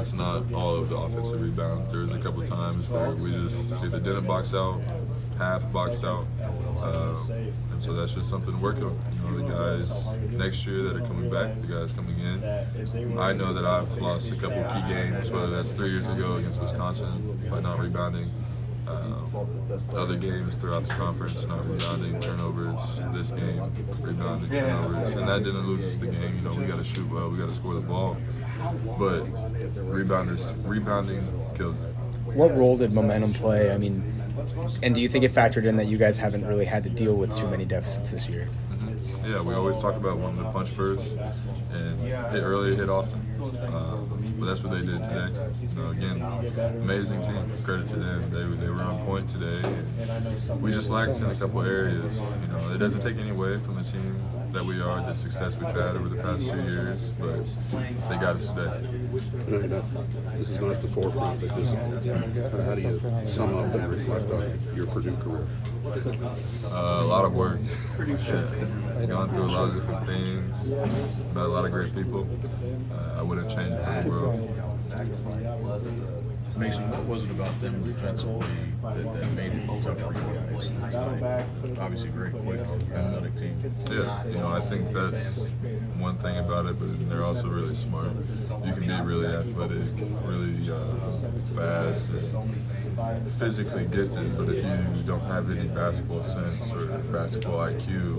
that's not all of the offensive rebounds. There was a couple times where we just either didn't box out, half boxed out, and so that's just something to work on. The guys next year that are coming back, the guys coming in. I know that I've lost a couple key games, whether that's 3 years ago against Wisconsin by not rebounding. Other games throughout the conference, not rebounding, turnovers. This game, rebounding, turnovers, and that didn't lose us the game. We got to shoot well, we got to score the ball, but rebounding kills it. What role did momentum play? I mean, and do you think it factored in that you guys haven't really had to deal with too many deficits this year? Mm-hmm. Yeah, we always talk about wanting to punch first and hit early, hit often. But that's what they did today. Again, amazing team. Credit to them. They were on point today. And we just lacked in a couple areas. It doesn't take any away from the team that we are, the success we've had over the past 2 years, but they got us today. This is not the forefront, but just how do you sum up and reflect on your Purdue career? A lot of work. Gone through a lot of different things, met a lot of great people. I wouldn't change it for the world. Mason, what was it about them defensively that made it tough for you guys? Obviously, very quick, athletic team. Yeah, I think that's one thing about it, but they're also really smart. You can be really athletic, really fast, and physically gifted, but if you don't have any basketball sense or basketball IQ,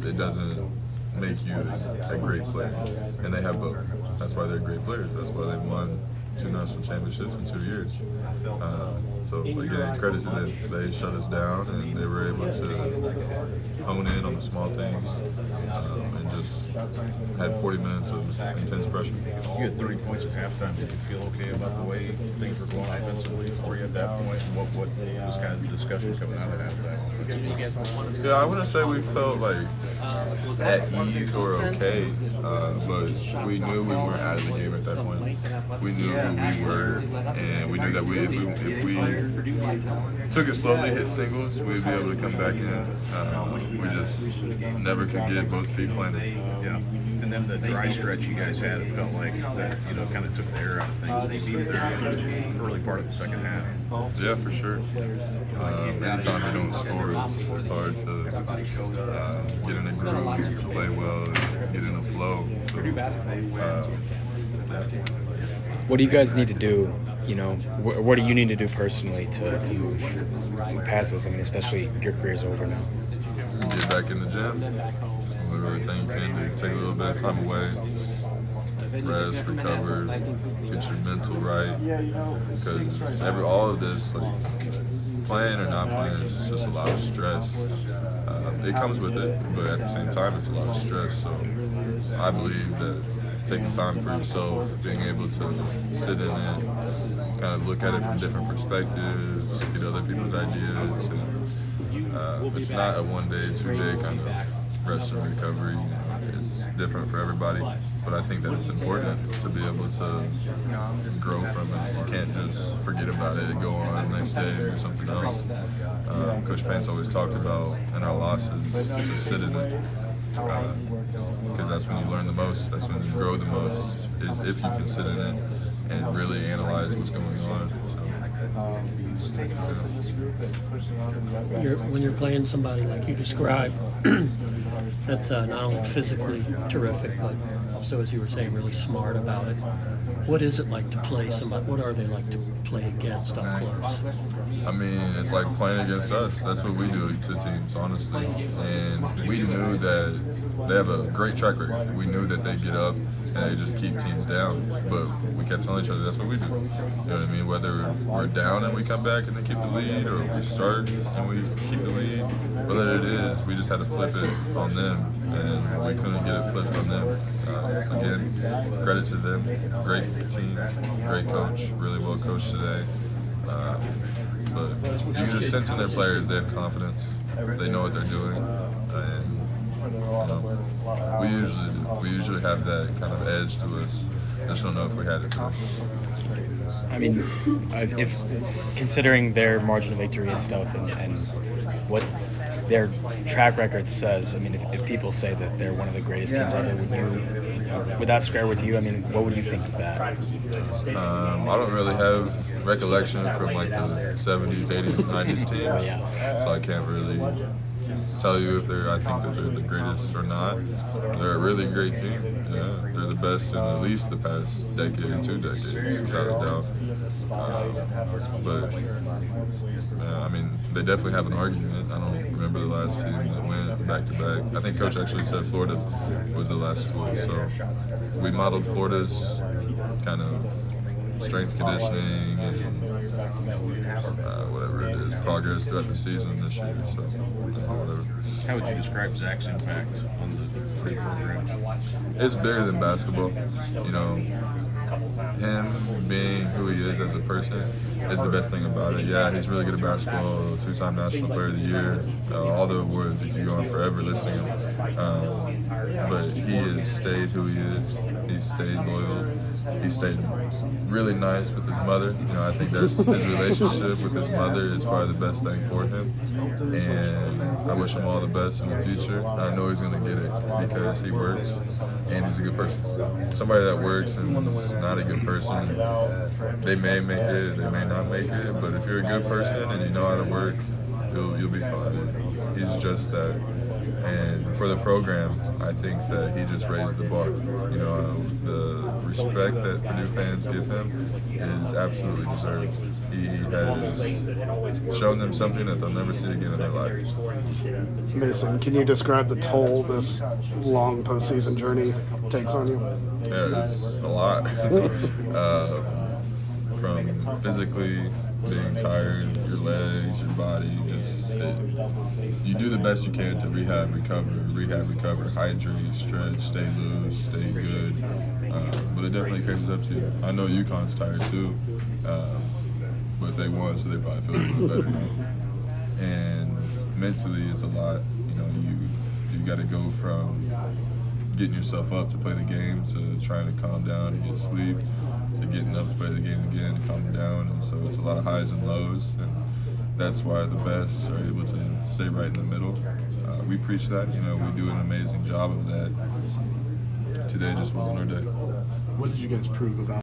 it doesn't make you a great player. And they have both. That's why they're great players. That's why they won 2 national championships in 2 years. So again, credit to them. They shut us down and they were able to hone in on the small things and just had 40 minutes of intense pressure. You had 30 points at halftime. Did you feel okay about the way things were going offensively for you at that point? What was kind of the discussions coming out of halftime? Yeah, I wouldn't say we felt like at ease or okay, but we knew we weren't out of the game at that point. We knew who we were, and we knew that if we took it slowly, hit singles, we'd be able to come back in. We just never could get both feet planted. Yeah. And then the dry stretch you guys had, it felt like that, kind of took the air out of things. They needed there in the early part of the second half. Yeah, for sure. Anytime you don't score, it's hard to get in a groove, play well, get in a flow. What do you guys need to do? What do you need to do personally to move past this? I mean, especially your career's over now. Get back in the gym. Do everything you can to take a little bit of time away. Rest, recover, get your mental right. Because all of this, playing or not playing, is just a lot of stress. It comes with it, but at the same time, it's a lot of stress. So I believe that taking time for yourself, being able to sit in it, kind of look at it from different perspectives, get other people's ideas. And it's not a 1 day, 2 day kind of rest and recovery. It's different for everybody, but I think that it's important to be able to grow from it. You can't just forget about it and go on the next day and do something else. Coach Pence always talked about in our losses to sit in it. Because that's when you learn the most, that's when you grow the most, is if you can sit in it and really analyze what's going on. When you're playing somebody like you described, that's not only physically terrific, but also, as you were saying, really smart about it. What is it like to play somebody? What are they like to play against up close? I mean, it's like playing against us. That's what we do to teams, honestly. And we knew that they have a great track record. We knew that they get up and they just keep teams down. But we kept telling each other that's what we do. You know what I mean? Whether we're down and we come back and they keep the lead, or we start and we keep the lead, whatever it is, we just had to flip it on them, and we couldn't get it flipped on them. Again, credit to them. Great team, great coach, really well coached today. But you can just sense in their players they have confidence. They know what they're doing, and we usually do. We usually have that kind of edge to us. I just don't know if we had it today. I mean, if considering their margin of victory and stuff, and what their track record says, I mean, if people say that they're one of the greatest teams ever, would you Would that square with you? I mean, what would you think of that? I don't really have recollection from like the 70s, 80s, 90s teams, so I can't really tell you if I think that they're the greatest or not. They're a really great team. Yeah, they're the best in at least the past decade, 2 decades, without a doubt. But I mean, they definitely have an argument. I don't remember the last team that went back to back. I think Coach actually said Florida was the last school. So we modeled Florida's kind of strength conditioning and whatever it is, progress throughout the season this year. So whatever. How would you describe Zach's impact on the free program? It's bigger than basketball. You know, him being who he is as a person is the best thing about it. Yeah, he's really good at basketball, 2-time National Player of the Year, all the awards. You can go on forever listing him. But he has stayed who he is. He's stayed loyal. He stayed really nice with his mother. You know, I think his relationship with his mother is probably the best thing for him. And I wish him all the best in the future. I know he's going to get it because he works and he's a good person. Somebody that works and is not a good person, they may make it, they may not make it, but if you're a good person and you know how to work, you'll be fine. He's just that. And for the program, I think that he just raised the bar. You know, the respect that Purdue fans give him is absolutely deserved. He has shown them something that they'll never see again in their life. Mason, can you describe the toll this long postseason journey takes on you? Yeah, it's a lot. From physically being tired, your legs, your body, you do the best you can to rehab, recover, hydrate, stretch, stay loose, stay good. But it definitely catches up to you. I know UConn's tired too, but they won, so they probably feel a little better now. And mentally, it's a lot. You know, you got to go from getting yourself up to play the game to trying to calm down and get sleep to getting up to play the game again, calm down. And so it's a lot of highs and lows, and that's why the best are able to stay right in the middle. We preach that, you know, we do an amazing job of that. Today just wasn't our day. What did you guys prove about